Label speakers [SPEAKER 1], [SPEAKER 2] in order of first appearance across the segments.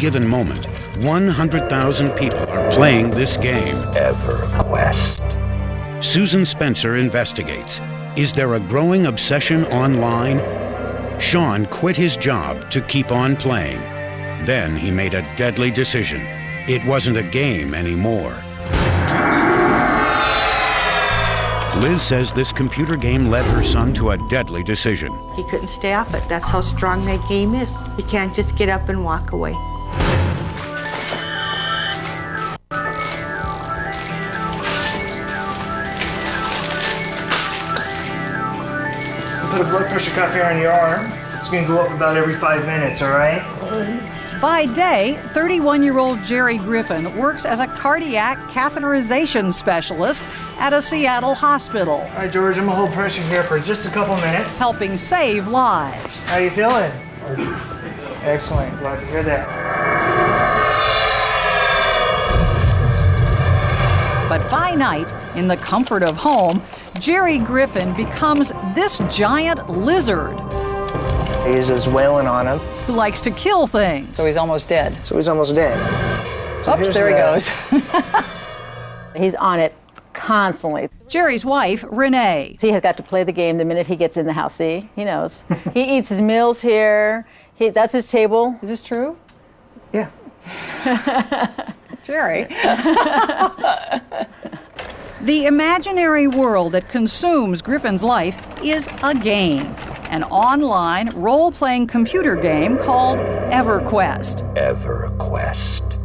[SPEAKER 1] given moment, 100,000 people are playing this game.
[SPEAKER 2] EverQuest.
[SPEAKER 1] Susan Spencer investigates. Is there a growing obsession online? Sean quit his job to keep on playing. Then he made a deadly decision. It wasn't a game anymore. Liz says this computer game led her son to a deadly decision.
[SPEAKER 3] He couldn't stay off it. That's how strong that game is. You can't just get up and walk away.
[SPEAKER 4] Put a blood pressure cuff here on your arm. It's going to go up about every 5 minutes, all right?
[SPEAKER 5] By day, 31-year-old Jerry Griffin works as a cardiac catheterization specialist at a Seattle hospital.
[SPEAKER 4] All right, George, I'm going to hold pressure here for just a couple minutes.
[SPEAKER 5] Helping save lives.
[SPEAKER 4] How you feeling? Excellent. Glad to hear that.
[SPEAKER 5] But by night, in the comfort of home, Jerry Griffin becomes this giant lizard.
[SPEAKER 4] He's just wailing on him.
[SPEAKER 5] Who likes to kill things.
[SPEAKER 6] So he's almost dead.
[SPEAKER 4] So he's almost dead. So
[SPEAKER 6] oops, there he goes.
[SPEAKER 7] He's on it constantly.
[SPEAKER 5] Jerry's wife, Renee.
[SPEAKER 7] He has got to play the game the minute he gets in the house. See, he knows. He eats his meals here. That's his table.
[SPEAKER 6] Is this true?
[SPEAKER 4] Yeah.
[SPEAKER 6] Jerry.
[SPEAKER 5] The imaginary world that consumes Griffin's life is a game, an online role-playing computer game called EverQuest.
[SPEAKER 2] EverQuest.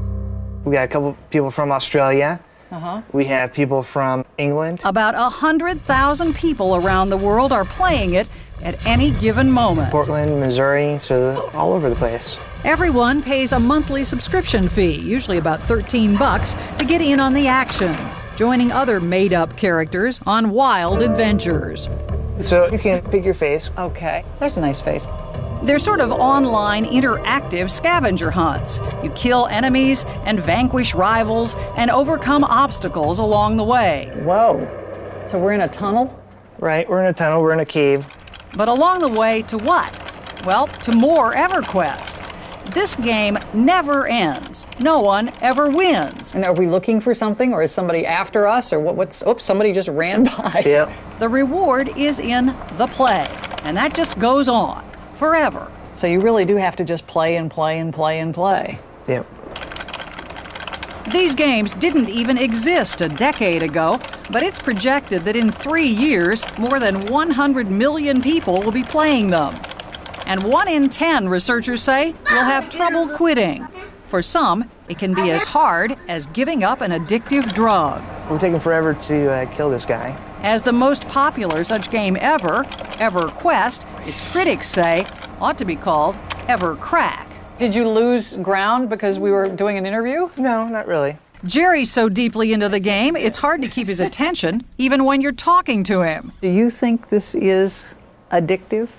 [SPEAKER 4] We got a couple people from Australia.
[SPEAKER 6] Uh-huh.
[SPEAKER 4] We have people from England.
[SPEAKER 5] About 100,000 people around the world are playing it at any given moment.
[SPEAKER 4] Portland, Missouri, so all over the place.
[SPEAKER 5] Everyone pays a monthly subscription fee, usually about $13, to get in on the action, joining other made-up characters on wild adventures.
[SPEAKER 4] So you can pick your face.
[SPEAKER 6] Okay, there's a nice face.
[SPEAKER 5] They're sort of online interactive scavenger hunts. You kill enemies and vanquish rivals and overcome obstacles along the way.
[SPEAKER 6] Whoa, so we're in a tunnel?
[SPEAKER 4] Right, we're in a tunnel, we're in a cave.
[SPEAKER 5] But along the way to what? Well, to more EverQuest. This game never ends. No one ever wins.
[SPEAKER 6] And are we looking for something, or is somebody after us, or oops, somebody just ran by.
[SPEAKER 4] Yep.
[SPEAKER 5] The reward is in the play, and that just goes on forever.
[SPEAKER 6] So you really do have to just play and play and play and play.
[SPEAKER 4] Yep.
[SPEAKER 5] These games didn't even exist a decade ago, but it's projected that in 3 years, more than 100 million people will be playing them. And 1 in 10, researchers say, will have trouble quitting. For some, it can be as hard as giving up an addictive drug.
[SPEAKER 4] We're taking forever to kill this guy.
[SPEAKER 5] As the most popular such game ever, EverQuest, its critics say, ought to be called EverCrack.
[SPEAKER 6] Did you lose ground because we were doing an interview?
[SPEAKER 4] No, not really.
[SPEAKER 5] Jerry's so deeply into the game, it's hard to keep his attention, even when you're talking to him.
[SPEAKER 6] Do you think this is addictive?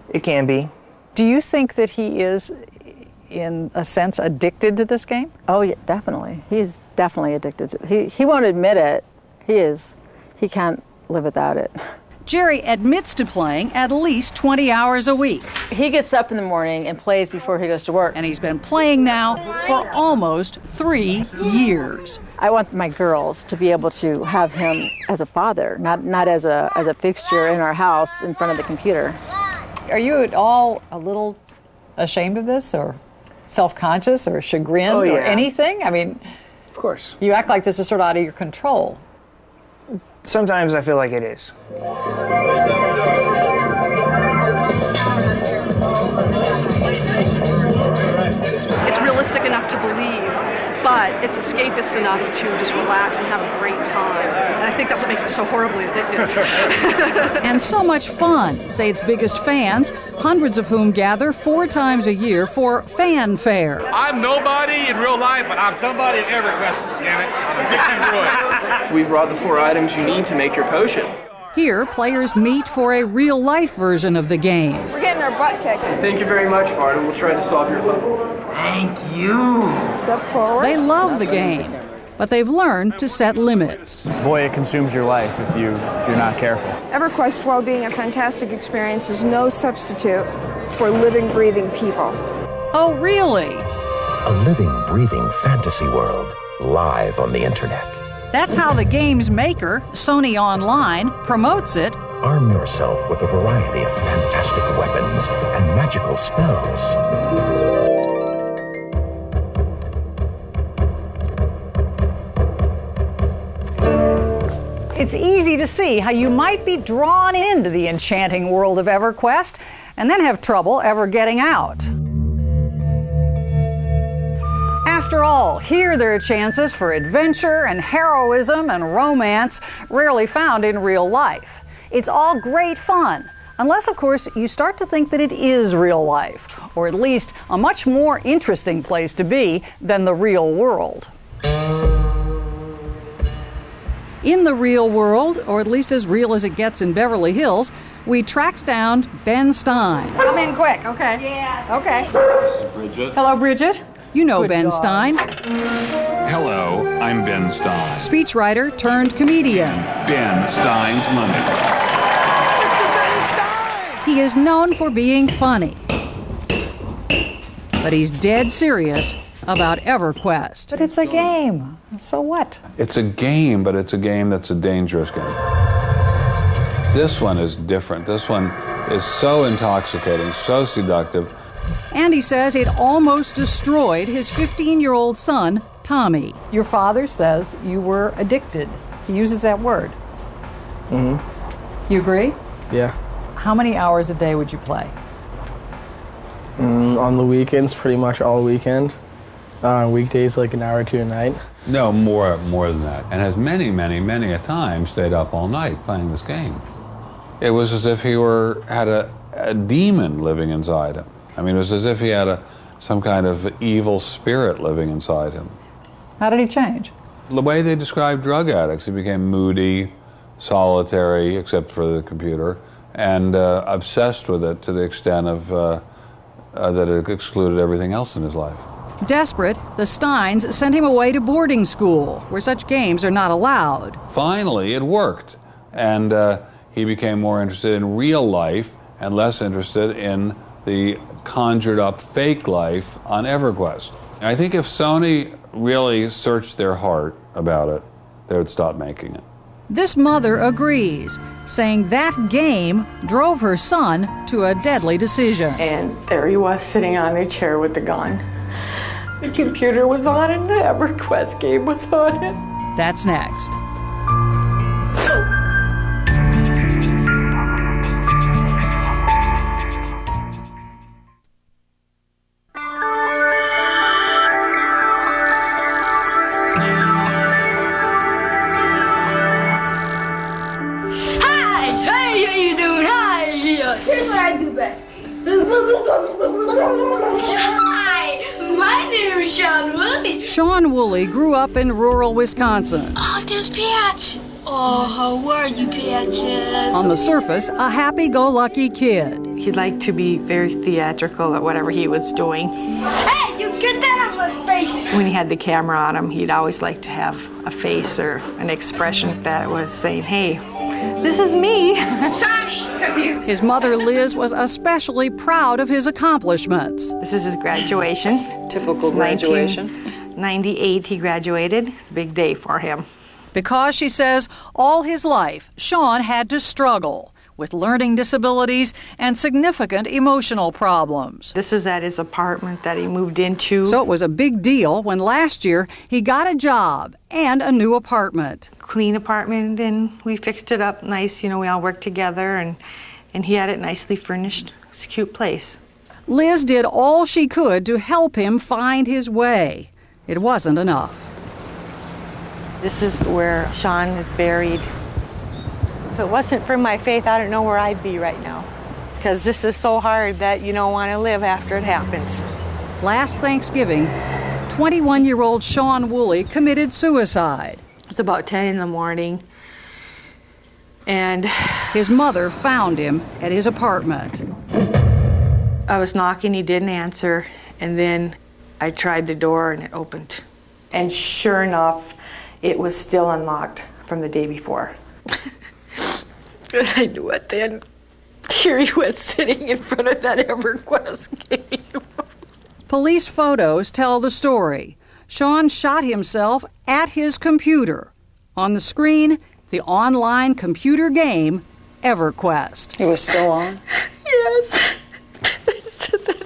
[SPEAKER 4] It can be.
[SPEAKER 6] Do you think that he is, in a sense, addicted to this game?
[SPEAKER 7] Oh, yeah, definitely. He's definitely addicted to it. He won't admit it. He is. He can't live without it.
[SPEAKER 5] Jerry admits to playing at least 20 hours a week.
[SPEAKER 7] He gets up in the morning and plays before he goes to work.
[SPEAKER 5] And he's been playing now for almost 3 years.
[SPEAKER 7] I want my girls to be able to have him as a father, not as a fixture in our house in front of the computer.
[SPEAKER 6] Are you at all a little ashamed of this, or self-conscious, or chagrined, or anything? I mean,
[SPEAKER 4] of course.
[SPEAKER 6] You act like this is sort of out of your control.
[SPEAKER 4] Sometimes I feel like it is.
[SPEAKER 8] It's realistic enough to believe, but it's escapist enough to just relax and have a great time. And I think that's what makes it so horribly addictive.
[SPEAKER 5] And so much fun, say its biggest fans, hundreds of whom gather 4 times a year for Fan Fair.
[SPEAKER 9] I'm nobody in real life, but I'm somebody in EverQuest, damn it. I'm addicted to it.
[SPEAKER 10] We've brought the 4 items you need to make your potion.
[SPEAKER 5] Here, players meet for a real-life version of the game.
[SPEAKER 11] We're getting our butt kicked.
[SPEAKER 10] Thank you very much, Varda. We'll try to solve your puzzle.
[SPEAKER 9] Thank you.
[SPEAKER 11] Step forward.
[SPEAKER 5] They love the game, but they've learned to set limits.
[SPEAKER 12] Boy, it consumes your life if you're not careful.
[SPEAKER 11] EverQuest, while being a fantastic experience, is no substitute for living, breathing people.
[SPEAKER 5] Oh, really?
[SPEAKER 2] A living, breathing fantasy world live on the internet.
[SPEAKER 5] That's how the game's maker, Sony Online, promotes it.
[SPEAKER 2] Arm yourself with a variety of fantastic weapons and magical spells.
[SPEAKER 6] It's easy to see how you might be drawn into the enchanting world of EverQuest and then have trouble ever getting out. After all, here there are chances for adventure and heroism and romance rarely found in real life. It's all great fun, unless, of course, you start to think that it is real life, or at least a much more interesting place to be than the real world. In the real world, or at least as real as it gets in Beverly Hills, we tracked down Ben Stein. Come in quick, okay? Yeah. Okay.
[SPEAKER 13] This is Bridget.
[SPEAKER 6] Hello, Bridget. You know Ben Stein.
[SPEAKER 13] Hello, I'm Ben Stein.
[SPEAKER 5] Speechwriter turned comedian.
[SPEAKER 13] Ben Stein's Monday.
[SPEAKER 5] He is known for being funny, but he's dead serious about EverQuest.
[SPEAKER 6] But it's a game, so what?
[SPEAKER 14] It's a game, but it's a game that's a dangerous game. This one is different. This one is so intoxicating, so seductive.
[SPEAKER 5] And he says it almost destroyed his 15-year-old son, Tommy.
[SPEAKER 6] Your father says you were addicted. He uses that word.
[SPEAKER 10] Mm-hmm.
[SPEAKER 6] You agree?
[SPEAKER 10] Yeah.
[SPEAKER 6] How many hours a day would you play?
[SPEAKER 10] On the weekends, pretty much all weekend. Weekdays, like an hour or two a night.
[SPEAKER 14] No, more than that. And has many a time stayed up all night playing this game. It was as if he had a demon living inside him. I mean, it was as if he had some kind of evil spirit living inside him.
[SPEAKER 6] How did he change?
[SPEAKER 14] The way they describe drug addicts, he became moody, solitary, except for the computer, and obsessed with it to the extent of that it excluded everything else in his life.
[SPEAKER 5] Desperate, the Steins sent him away to boarding school, where such games are not allowed.
[SPEAKER 14] Finally, it worked, and he became more interested in real life and less interested in the conjured-up fake life on EverQuest. I think if Sony really searched their heart about it, they would stop making it.
[SPEAKER 5] This mother agrees, saying that game drove her son to a deadly decision.
[SPEAKER 3] And there he was sitting on a chair with the gun. The computer was on and the EverQuest game was on it.
[SPEAKER 5] That's next.
[SPEAKER 15] Here's what I do best. Hi, my name is Sean Woolley.
[SPEAKER 5] Sean Woolley grew up in rural Wisconsin.
[SPEAKER 15] Oh, there's Patch. Oh, how are you, Patches?
[SPEAKER 5] On the surface, a happy-go-lucky kid.
[SPEAKER 3] He'd like to be very theatrical at whatever he was doing.
[SPEAKER 15] Hey, you get that on my face.
[SPEAKER 3] When he had the camera on him, he'd always like to have a face or an expression that was saying, hey, this is me.
[SPEAKER 15] Johnny, come here.
[SPEAKER 5] His mother, Liz, was especially proud of his accomplishments.
[SPEAKER 3] This is his graduation.
[SPEAKER 6] Typical graduation.
[SPEAKER 3] 1998, he graduated. It's a big day for him.
[SPEAKER 5] Because, she says, all his life, Sean had to struggle with learning disabilities and significant emotional problems.
[SPEAKER 3] This is at his apartment that he moved into.
[SPEAKER 5] So it was a big deal when last year he got a job and a new apartment.
[SPEAKER 3] Clean apartment, and we fixed it up nice. You know, we all worked together, and he had it nicely furnished. It's a cute place.
[SPEAKER 5] Liz did all she could to help him find his way. It wasn't enough.
[SPEAKER 3] This is where Sean is buried. If it wasn't for my faith, I don't know where I'd be right now. Because this is so hard that you don't want to live after it happens.
[SPEAKER 5] Last Thanksgiving, 21-year-old Sean Woolley committed suicide.
[SPEAKER 3] It's about 10 in the morning. And
[SPEAKER 5] his mother found him at his apartment.
[SPEAKER 3] I was knocking, he didn't answer. And then I tried the door and it opened. And sure enough, it was still unlocked from the day before. And I knew it then. Here he was sitting in front of that EverQuest game.
[SPEAKER 5] Police photos tell the story. Sean shot himself at his computer. On the screen, the online computer game EverQuest.
[SPEAKER 6] He was still on?
[SPEAKER 3] Yes. It's that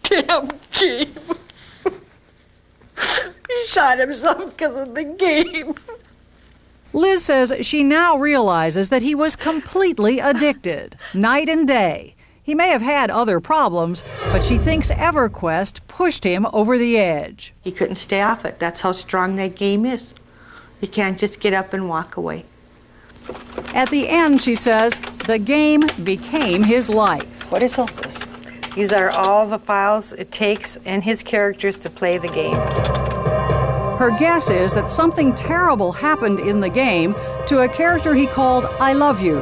[SPEAKER 3] damn game. He shot himself because of the game.
[SPEAKER 5] Liz says she now realizes that he was completely addicted, night and day. He may have had other problems, but she thinks EverQuest pushed him over the edge.
[SPEAKER 3] He couldn't stay off it. That's how strong that game is. You can't just get up and walk away.
[SPEAKER 5] At the end, she says, the game became his life.
[SPEAKER 6] What is all this?
[SPEAKER 3] These are all the files it takes and his characters to play the game.
[SPEAKER 5] Her guess is that something terrible happened in the game to a character he called I Love You,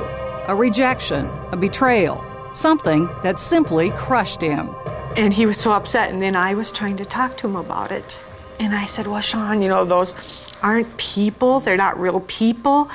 [SPEAKER 5] a rejection, a betrayal, something that simply crushed him.
[SPEAKER 3] And he was so upset, and then I was trying to talk to him about it. And I said, well, Sean, you know, those aren't people. They're not real people.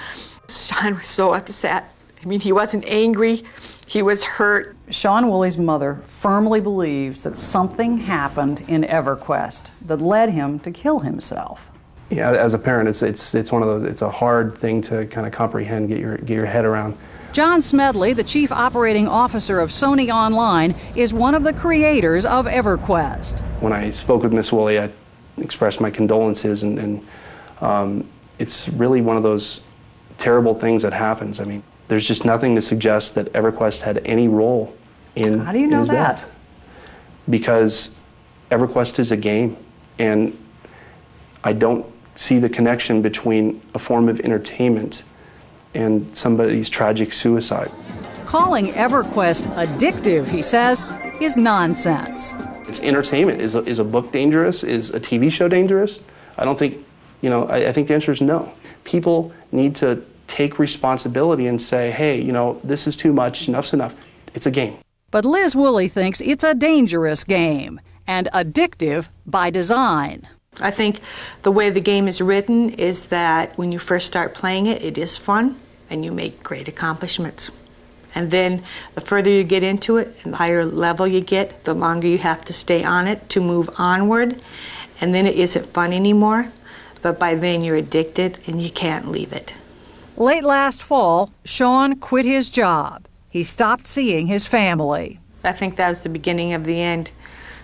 [SPEAKER 3] Sean was so upset. I mean, he wasn't angry. He was hurt.
[SPEAKER 5] Sean Woolley's mother firmly believes that something happened in EverQuest that led him to kill himself.
[SPEAKER 10] Yeah, as a parent, it's one of those. It's a hard thing to kind of comprehend, get your head around.
[SPEAKER 5] John Smedley, the chief operating officer of Sony Online, is one of the creators of EverQuest.
[SPEAKER 10] When I spoke with Miss Woolley, I expressed my condolences, and it's really one of those terrible things that happens. I mean, there's just nothing to suggest that EverQuest had any role in
[SPEAKER 5] How do you know
[SPEAKER 10] his
[SPEAKER 5] that?
[SPEAKER 10] death. Because EverQuest is a game, and I don't see the connection between a form of entertainment and somebody's tragic suicide.
[SPEAKER 5] Calling EverQuest addictive, he says, is nonsense.
[SPEAKER 10] It's entertainment. Is a book dangerous? Is a TV show dangerous? I don't think, I think the answer is no. People need to take responsibility and say, hey, this is too much, enough's enough. It's a game.
[SPEAKER 5] But Liz Woolley thinks it's a dangerous game and addictive by design.
[SPEAKER 3] I think the way the game is written is that when you first start playing it, it is fun and you make great accomplishments. And then the further you get into it and the higher level you get, the longer you have to stay on it to move onward. And then it isn't fun anymore, but by then you're addicted and you can't leave it.
[SPEAKER 5] Late last fall, Sean quit his job. He stopped seeing his family.
[SPEAKER 3] I think that was the beginning of the end,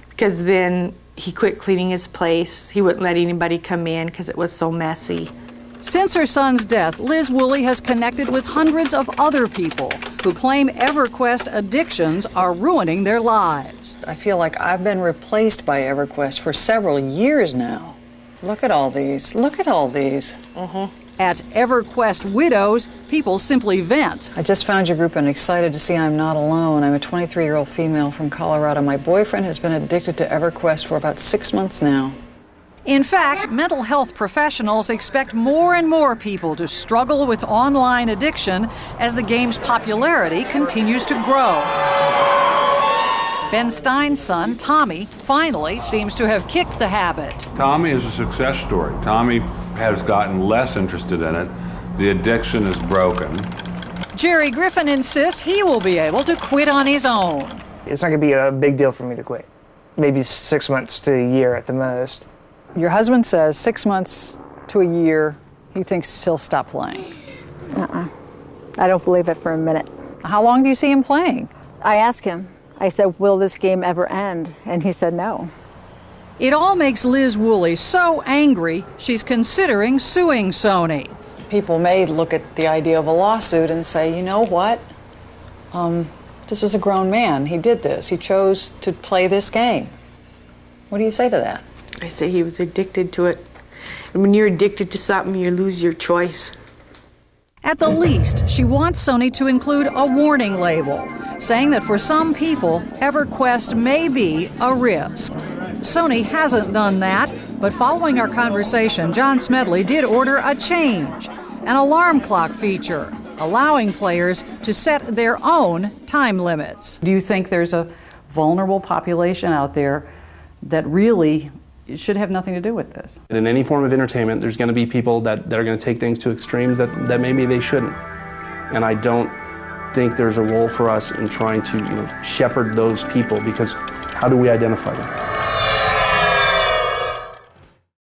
[SPEAKER 3] because then he quit cleaning his place. He wouldn't let anybody come in because it was so messy.
[SPEAKER 5] Since her son's death, Liz Woolley has connected with hundreds of other people who claim EverQuest addictions are ruining their lives.
[SPEAKER 6] I feel like I've been replaced by EverQuest for several years now. Look at all these. Look at all these.
[SPEAKER 5] At EverQuest Widows, people simply vent.
[SPEAKER 6] I just found your group and excited to see I'm not alone. I'm a 23-year-old female from Colorado. My boyfriend has been addicted to EverQuest for about 6 months now.
[SPEAKER 5] In fact, mental health professionals expect more and more people to struggle with online addiction as the game's popularity continues to grow. Ben Stein's son, Tommy, finally seems to have kicked the habit.
[SPEAKER 14] Tommy is a success story. Tommy has gotten less interested in it. The addiction is broken.
[SPEAKER 5] Jerry Griffin insists he will be able to quit on his own.
[SPEAKER 16] It's not going to be a big deal for me to quit. Maybe 6 months to a year at the most.
[SPEAKER 6] Your husband says 6 months to a year, he thinks he'll stop playing.
[SPEAKER 7] I don't believe it for a minute.
[SPEAKER 6] How long do you see him playing?
[SPEAKER 7] I asked him. I said, will this game ever end? And he said no.
[SPEAKER 5] It all makes Liz Woolley so angry, she's considering suing Sony.
[SPEAKER 6] People may look at the idea of a lawsuit and say, you know what? This was a grown man. He did this. He chose to play this game. What do you say to that?
[SPEAKER 3] I say he was addicted to it. And when you're addicted to something, you lose your choice.
[SPEAKER 5] At the least, she wants Sony to include a warning label, saying that for some people, EverQuest may be a risk. Sony hasn't done that, but following our conversation, John Smedley did order a change, an alarm clock feature, allowing players to set their own time limits. Do you think there's a vulnerable population out there that really should have nothing to do with this?
[SPEAKER 10] In any form of entertainment, there's going to be people that are going to take things to extremes that maybe they shouldn't. And I don't think there's a role for us in trying to shepherd those people, because how do we identify them?